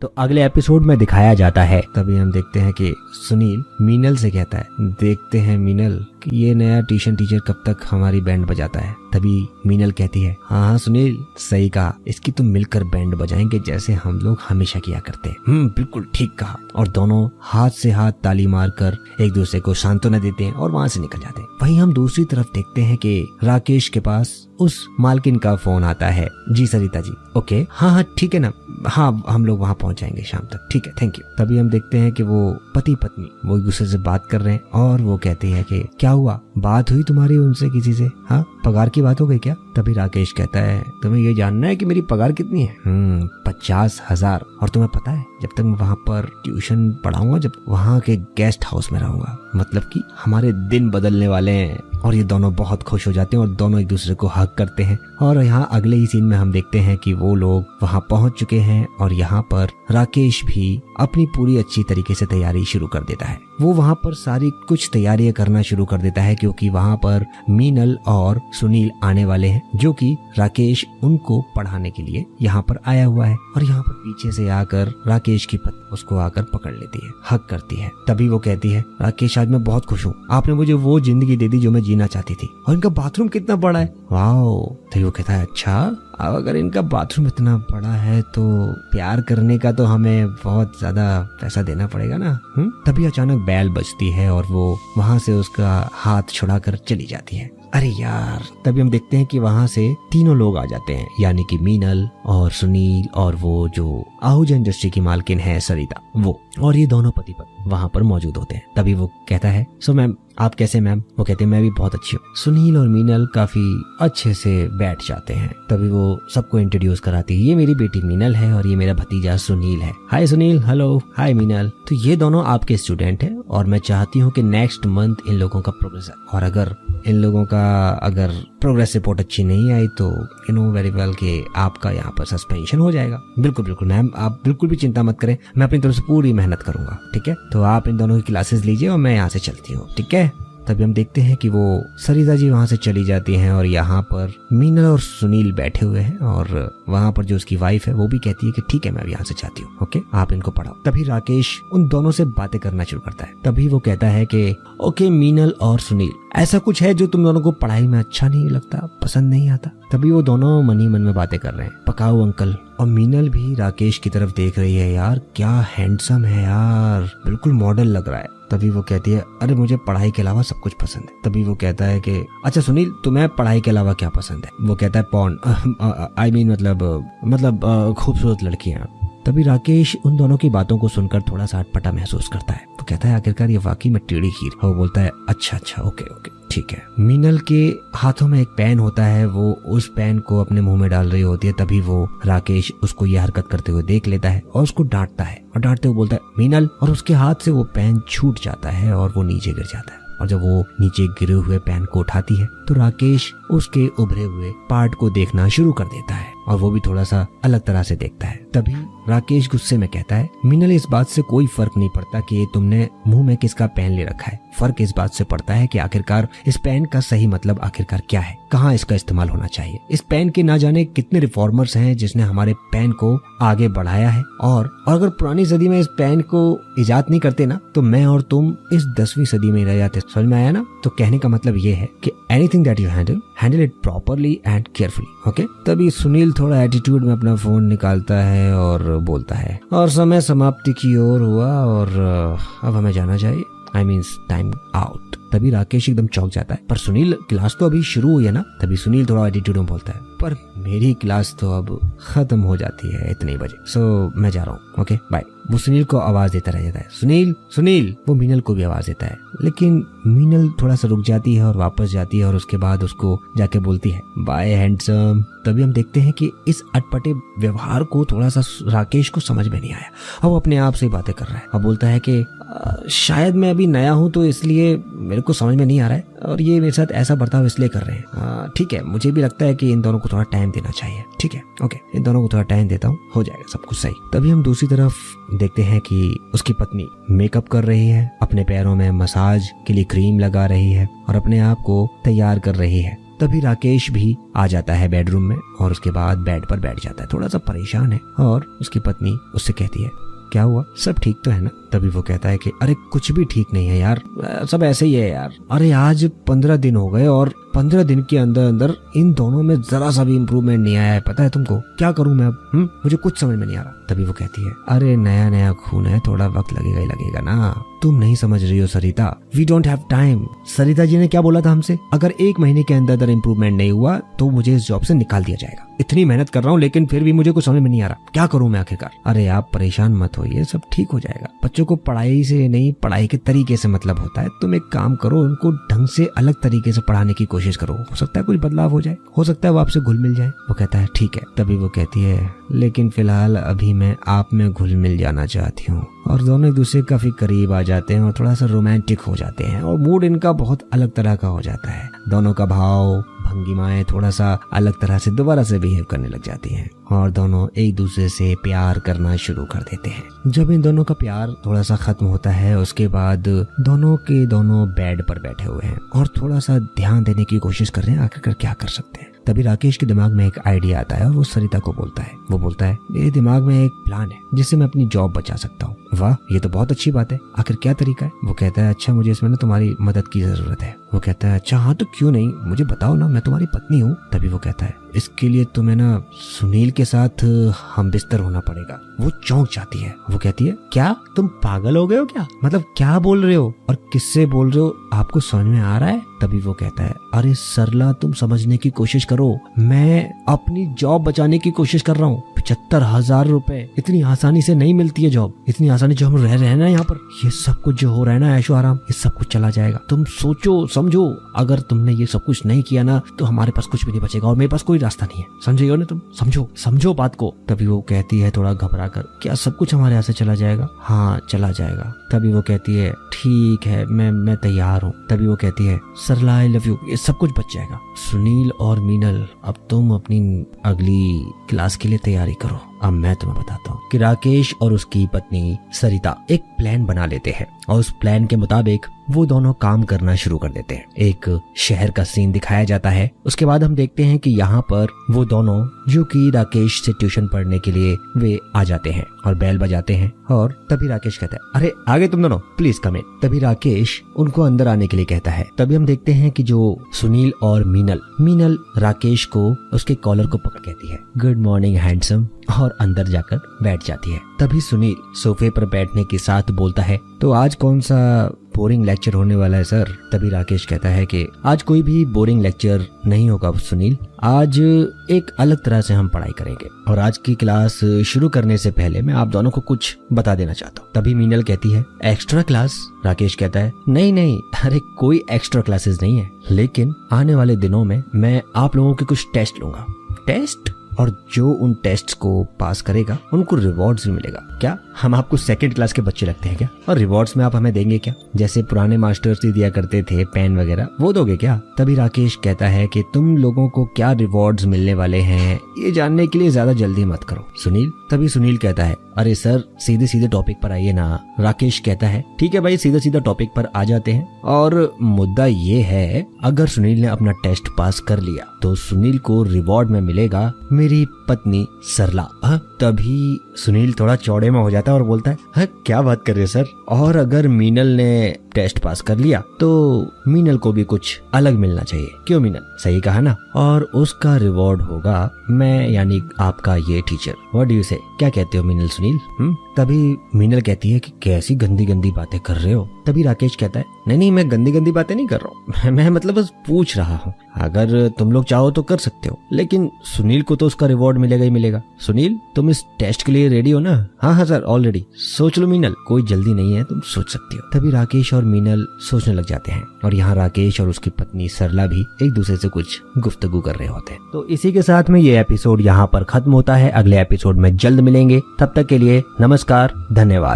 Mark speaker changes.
Speaker 1: तो अगले एपिसोड में दिखाया जाता है, तभी हम देखते हैं कि सुनील मीनल से कहता है, देखते हैं मीनल कि ये नया ट्यूशन टीचर कब तक हमारी बैंड बजाता है। तभी मीनल कहती है, हाँ सुनील सही कहा, इसकी तो मिलकर बैंड बजाएंगे जैसे हम लोग हमेशा किया करते हैं। बिल्कुल ठीक कहा। और दोनों हाथ से हाथ ताली मारकर एक दूसरे को सांत्वना देते हैं और वहाँ से निकल जाते हैं। वहीं हम दूसरी तरफ देखते हैं कि राकेश के पास उस मालकिन का फोन आता है। जी सरिता जी, ओके, हाँ ठीक है ना, हाँ हम लोग वहाँ पहुँच जाएंगे शाम तक, ठीक है, थैंक यू। तभी हम देखते हैं कि वो पति पत्नी वो एक दूसरे से बात कर रहे हैं और वो कहते हैं कि क्या हुआ, बात हुई तुम्हारी उनसे किसी से? हाँ, पगार की बात हो गई क्या? तभी राकेश कहता है, तुम्हें ये जानना है कि मेरी पगार कितनी है? 50,000। और तुम्हें पता है, जब तक मैं वहाँ पर ट्यूशन पढ़ाऊंगा, जब वहाँ के गेस्ट हाउस में रहूंगा, मतलब कि हमारे दिन बदलने वाले हैं। और ये दोनों बहुत खुश हो जाते हैं और दोनों एक दूसरे को हग करते हैं। और यहाँ अगले ही सीन में हम देखते हैं कि वो लोग वहाँ पहुँच चुके हैं और यहाँ पर राकेश भी अपनी पूरी अच्छी तरीके से तैयारी शुरू कर देता है। वो वहाँ पर सारी कुछ तैयारियां करना शुरू कर देता है क्योंकि वहाँ पर मीनल और सुनील आने वाले हैं, जो कि राकेश उनको पढ़ाने के लिए यहाँ पर आया हुआ है। और यहाँ पर पीछे से आकर राकेश की पत्नी उसको आकर पकड़ लेती है, हक करती है। तभी वो कहती है, राकेश आज मैं बहुत खुश हूँ, आपने मुझे वो जिंदगी दे दी जो मैं जीना चाहती थी। और इनका बाथरूम कितना बड़ा है, वाओ। तभी वो कहता है, अच्छा अब अगर इनका बाथरूम इतना बड़ा है तो प्यार करने का तो हमें बहुत ज्यादा पैसा देना पड़ेगा ना। तभी अचानक बैल बजती है और वो वहाँ से उसका हाथ छुड़ाकर चली जाती है। अरे यार, तभी हम देखते हैं कि वहाँ से तीनों लोग आ जाते हैं, यानी कि मीनल और सुनील और वो जो आहूजा इंडस्ट्री की मालकिन है सरिता, वो और ये दोनों पति पत्नी वहाँ पर मौजूद होते हैं। तभी वो कहता है, सो मैम आप कैसे मैम? वो कहते हैं, मैं भी बहुत अच्छी हूँ। सुनील और मीनल काफी अच्छे से बैठ जाते हैं। तभी वो सबको इंट्रोड्यूस कराती है, ये मेरी बेटी मीनल है और ये मेरा भतीजा सुनील है। हाय सुनील, हेलो, हाय मीनल। तो ये दोनों आपके स्टूडेंट हैं और मैं चाहती हूँ कि नेक्स्ट मंथ इन लोगों का प्रोग्रेस, और अगर इन लोगों का अगर प्रोग्रेस रिपोर्ट अच्छी नहीं आई तो यू नो वेरी वेल कि आपका यहाँ पर सस्पेंशन हो जाएगा। बिल्कुल बिल्कुल मैम, आप बिल्कुल भी चिंता मत करें, मैं अपनी तरफ से पूरी मेहनत करूंगा, ठीक है? तो आप इन दोनों की क्लासेस लीजिए और मैं यहाँ से चलती हूँ, ठीक है? तभी हम देखते हैं कि वो सरिता जी वहाँ से चली जाती हैं और यहाँ पर मीनल और सुनील बैठे हुए हैं और वहाँ पर जो उसकी वाइफ है वो भी कहती है कि ठीक है मैं अब यहाँ से जाती हूँ, ओके आप इनको पढ़ाओ। तभी राकेश उन दोनों से बातें करना शुरू करता है। तभी वो कहता है कि ओके मीनल और सुनील, ऐसा कुछ है जो तुम दोनों को पढ़ाई में अच्छा नहीं लगता, पसंद नहीं आता? तभी वो दोनों मन ही मन में बातें कर रहे हैं, पकाओ अंकल। और मीनल भी राकेश की तरफ देख रही है, यार क्या हैंडसम है यार, बिल्कुल मॉडल लग रहा है। तभी वो कहती है, अरे मुझे पढ़ाई के अलावा सब कुछ पसंद है। तभी वो कहता है कि अच्छा सुनील तुम्हें पढ़ाई के अलावा क्या पसंद है? वो कहता है पॉर्न, आई मीन मतलब खूबसूरत लड़कियां। तभी राकेश उन दोनों की बातों को सुनकर थोड़ा सा अटपटा महसूस करता है। वो कहता है आखिरकार ये वाकई में टेढ़ी खीर। वो बोलता है अच्छा ओके ठीक है। मीनल के हाथों में एक पेन होता है, वो उस पेन को अपने मुंह में डाल रही होती है। तभी वो राकेश उसको ये हरकत करते हुए देख लेता है और उसको डांटता है और डांटते हुए बोलता है मीनल, और उसके हाथ से वो पेन छूट जाता है और वो नीचे गिर जाता है। और जब वो नीचे गिरे हुए पेन को उठाती है तो राकेश उसके उभरे हुए पार्ट को देखना शुरू कर देता है और वो भी थोड़ा सा अलग तरह से देखता है। तभी राकेश गुस्से में कहता है, मीनल इस बात से कोई फर्क नहीं पड़ता कि तुमने मुंह में किसका पेन ले रखा है, फर्क इस बात से पड़ता है कि आखिरकार इस पेन का सही मतलब आखिरकार क्या है, कहाँ इसका इस्तेमाल होना चाहिए। इस पेन के ना जाने कितने रिफॉर्मर्स हैं जिसने हमारे पेन को आगे बढ़ाया है, और अगर पुरानी सदी में इस पेन को इजाद नहीं करते ना तो मैं और तुम इस 10वीं सदी में रह जाते। समझ में आया ना? तो कहने का मतलब ये है कि anything that you handle it properly and carefully, okay? तभी सुनील थोड़ा एटीट्यूड में अपना फोन निकालता है और बोलता है, और समय समाप्ति की ओर हुआ और अब हमें जाना चाहिए, आई मीन टाइम आउट। तभी राकेश एकदम चौंक जाता है, पर सुनील क्लास तो अभी शुरू हुई है ना? तभी सुनील थोड़ा एटीट्यूड में बोलता है, पर मेरी क्लास तो अब खत्म हो जाती है इतने बजे, सो मैं जा रहा हूँ, ओके बाय। वो सुनील को आवाज देता रह जाता है, सुनील। वो मीनल को भी आवाज देता है, लेकिन मीनल थोड़ा सा रुक जाती है और वापस जाती है और उसके बाद उसको जाके बोलती है बाय हैंडसम। तभी हम देखते हैं कि इस अटपटे व्यवहार को थोड़ा सा राकेश को समझ में नहीं आया। अब वो अपने आप से बातें कर रहा है। अब बोलता है कि शायद मैं अभी नया हूँ तो इसलिए मेरे को समझ में नहीं आ रहा है और ये मेरे साथ ऐसा बर्ताव इसलिए कर रहे हैं। ठीक है, मुझे भी लगता है कि इन दोनों को थोड़ा टाइम देना चाहिए। ठीक है, ओके, इन दोनों को थोड़ा टाइम देता हूँ, हो जाएगा सब कुछ सही। तभी हम दूसरी तरफ देखते हैं कि उसकी पत्नी मेकअप कर रही है, अपने पैरों में मसाज के लिए क्रीम लगा रही है और अपने आप को तैयार कर रही है। तभी राकेश भी आ जाता है बेडरूम में और उसके बाद बेड पर बैठ जाता है, थोड़ा सा परेशान है। और उसकी पत्नी उससे कहती है, क्या हुआ, सब ठीक तो है ना? तभी वो कहता है कि अरे कुछ भी ठीक नहीं है यार, सब ऐसे ही है यार। अरे आज 15 दिन हो गए और 15 दिन के अंदर अंदर इन दोनों में जरा सा भी इम्प्रूवमेंट नहीं आया है, पता है तुमको? क्या करूं मैं अब? मुझे कुछ समझ में नहीं आ रहा। तभी वो कहती है, अरे नया नया खून है, थोड़ा वक्त लगेगा ही लगेगा ना, तुम नहीं समझ रही हो सरिता, we don't have time. Sarita ji ने क्या बोला था हमसे, अगर 1 महीने के अंदर अंदर इम्प्रूवमेंट नहीं हुआ तो मुझे इस जॉब से निकाल दिया जाएगा। इतनी मेहनत कर रहा हूँ लेकिन फिर भी मुझे कुछ समझ में नहीं आ रहा, क्या करूं मैं आखिरकार? अरे आप परेशान मत होइए, सब ठीक हो जाएगा। बच्चों को पढ़ाई से नहीं, पढ़ाई के तरीके से मतलब होता है। तुम एक काम करो, उनको ढंग से अलग तरीके से पढ़ाने की कोशिश करो, हो सकता है कुछ बदलाव हो जाए, हो सकता है वो आपसे घुल मिल जाए। वो कहता है ठीक है। तभी वो कहती है, लेकिन फिलहाल अभी मैं आप में घुल मिल जाना चाहती हूँ। और दोनों एक दूसरे के काफी करीब आ जाते हैं और थोड़ा सा रोमांटिक हो जाते हैं और मूड इनका बहुत अलग तरह का हो जाता है। दोनों का भाव भंगिमाएं थोड़ा सा अलग तरह से दोबारा से बिहेव करने लग जाती हैं और दोनों एक दूसरे से प्यार करना शुरू कर देते हैं। जब इन दोनों का प्यार थोड़ा सा खत्म होता है उसके बाद दोनों के दोनों बेड पर बैठे हुए हैं और थोड़ा सा ध्यान देने की कोशिश कर रहे हैं आखिरकार क्या कर सकते हैं। तभी राकेश के दिमाग में एक आइडिया आता है और वो सरिता को बोलता है। वो बोलता है, मेरे दिमाग में एक प्लान है जिससे मैं अपनी जॉब बचा सकता हूँ। वाह, ये तो बहुत अच्छी बात है, आखिर क्या तरीका है? वो कहता है, अच्छा मुझे इसमें ना तुम्हारी मदद की जरूरत है। वो कहता है, अच्छा हाँ तो क्यों नहीं, मुझे बताओ ना, मैं तुम्हारी पत्नी हूँ। तभी वो कहता है, इसके लिए तुम्हें ना सुनील के साथ हम बिस्तर होना पड़ेगा। वो चौंक जाती है। वो कहती है, क्या तुम पागल हो गए हो क्या? मतलब क्या बोल रहे हो और किससे बोल रहे हो, आपको समझ में आ रहा है? तभी वो कहता है, अरे सरला तुम समझने की कोशिश करो, मैं अपनी जॉब बचाने की कोशिश कर रहा हूँ। 75,000 रुपए इतनी आसानी से नहीं मिलती है जॉब, इतनी आसानी जो हम रह रहे हैं ना यहाँ पर, ये सब कुछ जो हो रहा है ना ऐशो आराम, ये सब कुछ चला जाएगा। तुम सोचो समझो, अगर तुमने ये सब कुछ नहीं किया ना तो हमारे पास कुछ भी नहीं बचेगा और मेरे पास कोई रास्ता नहीं है। समझे हो ना तुम? समझो बात को। तभी वो कहती है थोड़ा घबरा कर, क्या सब कुछ हमारे यहाँ से चला जाएगा? हाँ चला जाएगा। तभी वो कहती है, ठीक है मैं तैयार हूँ। तभी वो कहती है, सरला आई लव यू, ये सब कुछ बच जाएगा। सुनील और मीनल, अब तुम अपनी अगली क्लास के लिए तैयारी करो। अब मैं तुम्हें बताता हूँ कि राकेश और उसकी पत्नी सरिता एक प्लान बना लेते हैं और उस प्लान के मुताबिक वो दोनों काम करना शुरू कर देते हैं। एक शहर का सीन दिखाया जाता है। उसके बाद हम देखते हैं कि यहाँ पर वो दोनों जो कि राकेश से ट्यूशन पढ़ने के लिए वे आ जाते हैं और बेल बजाते हैं और तभी राकेश कहता है, अरे आगे तुम दोनों प्लीज कम इन। तभी राकेश उनको अंदर आने के लिए कहता है। तभी हम देखते हैं कि जो सुनील और मीनल राकेश को उसके कॉलर को पकड़ कहती है, गुड मॉर्निंग हैंडसम, और अंदर जाकर बैठ जाती है। तभी सुनील सोफे पर बैठने के साथ बोलता है, तो आज कौन सा बोरिंग लेक्चर होने वाला है सर? तभी राकेश कहता है कि आज कोई भी बोरिंग लेक्चर नहीं होगा सुनील, आज एक अलग तरह से हम पढ़ाई करेंगे और आज की क्लास शुरू करने से पहले मैं आप दोनों को कुछ बता देना चाहता हूँ। तभी मीनल कहती है, एक्स्ट्रा क्लास? राकेश कहता है, नहीं, अरे कोई एक्स्ट्रा क्लासेस नहीं है, लेकिन आने वाले दिनों में मैं आप लोगों के कुछ टेस्ट लूंगा। टेस्ट? और जो उन टेस्ट्स को पास करेगा उनको रिवॉर्ड्स भी मिलेगा। क्या हम आपको 2nd क्लास के बच्चे लगते हैं क्या? और रिवॉर्ड्स में आप हमें देंगे क्या? जैसे पुराने मास्टर्स ही दिया करते थे पेन वगैरह, वो दोगे क्या? तभी राकेश कहता है कि तुम लोगों को क्या रिवॉर्ड्स मिलने वाले हैं ये जानने के लिए ज्यादा जल्दी मत करो सुनील। तभी सुनील कहता है, अरे सर सीधे टॉपिक पर आइए ना। राकेश कहता है, ठीक है भाई, सीधा टॉपिक पर आ जाते हैं और मुद्दा ये है, अगर सुनील ने अपना टेस्ट पास कर लिया तो सुनील को रिवॉर्ड में मिलेगा मेरी पत्नी सरला। तभी सुनील थोड़ा चौड़े में हो जाता है और बोलता है, क्या बात कर रहे हैं सर? और अगर मीनल ने टेस्ट पास कर लिया तो मीनल को भी कुछ अलग मिलना चाहिए। क्यों मीनल? सही कहा ना? और उसका रिवॉर्ड होगा मैं, यानी आपका ये टीचर। व्हाट डू यू से? क्या कहते हो मीनल सुनील? तभी मीनल कहती है कि कैसी गंदी बातें कर रहे हो। तभी राकेश कहता है, नहीं मैं गंदी बातें नहीं कर रहा हूँ, मैं मतलब बस पूछ रहा हूँ, अगर तुम लोग चाहो तो कर सकते हो, लेकिन सुनील को तो उसका रिवॉर्ड मिलेगा ही मिलेगा। सुनील तुम इस टेस्ट के लिए रेडी हो ना? हाँ सर ऑलरेडी। सोच लो मीनल, कोई जल्दी नहीं है, तुम सोच सकती हो। तभी राकेश और मीनल सोचने लग जाते हैं और यहाँ राकेश और उसकी पत्नी सरला भी एक दूसरे से कुछ गुफ्तगू कर रहे होते हैं। तो इसी के साथ में ये एपिसोड यहाँ पर खत्म होता है। अगले एपिसोड में जल्द मिलेंगे, तब तक के लिए नमस्कार, धन्यवाद।